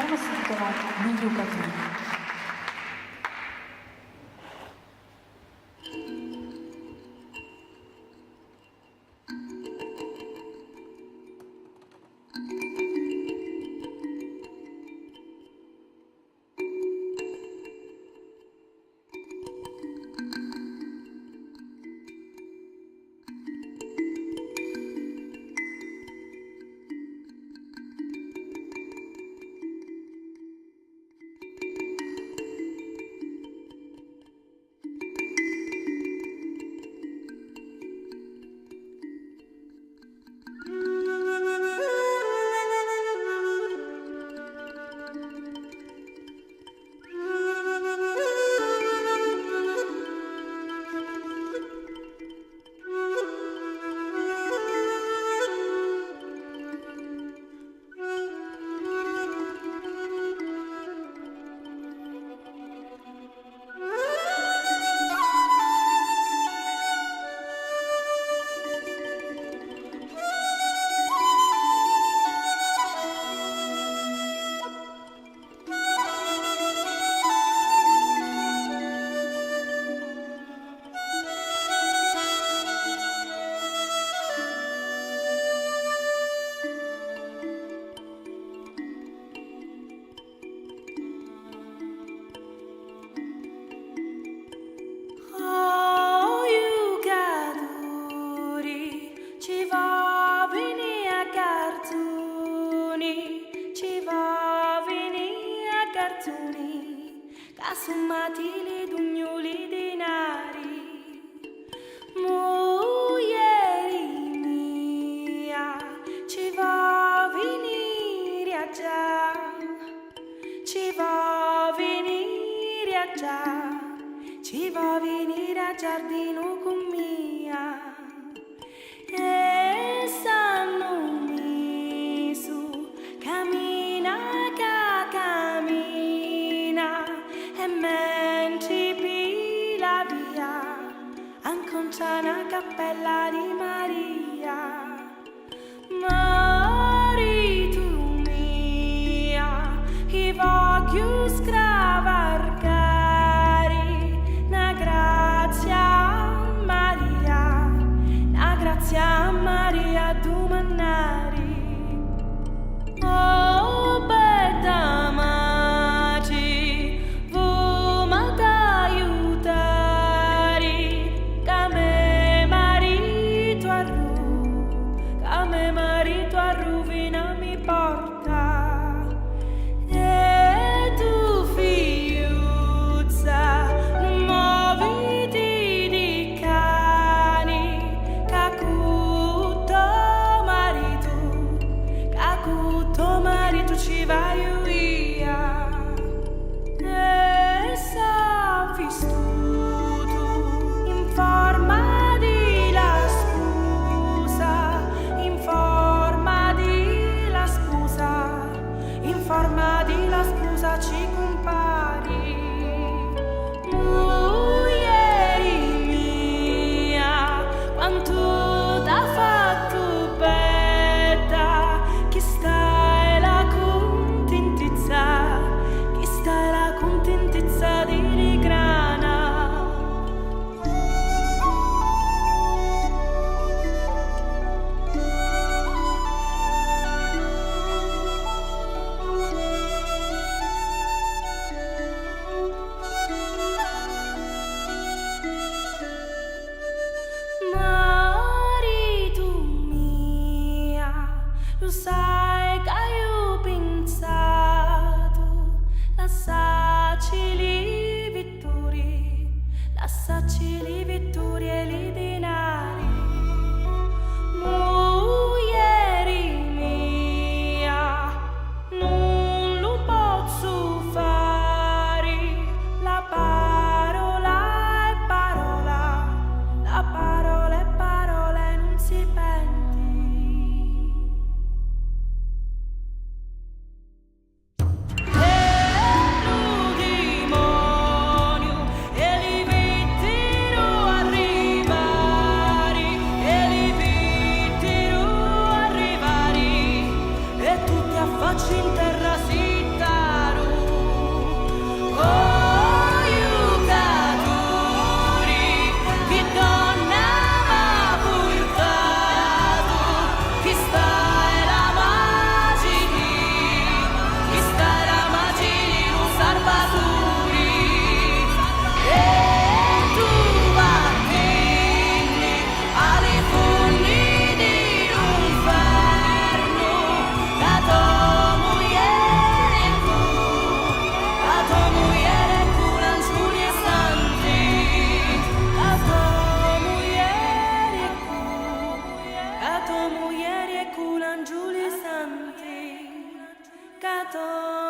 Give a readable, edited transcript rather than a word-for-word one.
brano si intitola Non Lucatore. Casummatili dugnoli denari, muieri mia, ci va venire a già, ci va venire a già, ci va venire a giardino con mia. E sanno mi su, cammina ca cammina, e mentre pila via, anconcia una cappella di Maria. Marito mia, che voglio scavarcare, na grazia Maria domannari. Oh, bella magi, vuoi m'aiutare, che me marito a rovina mi porta. E tu figliuzza, non muoviti di cani, cacuto marito ci vai via. E s'ha vissuto in forma di la sposa, in forma di la sposa, in forma di la sposa ci compari. Muieri mia, quanto t'ha fatto bella, chi sta è la contentezza di rigrana. Marito mia, lo sai che io ho pensato, lasciaci le vittorie e i denari. Muieri mia, non lo posso fare, la parola è parola, la parola è parola e non si penti. passato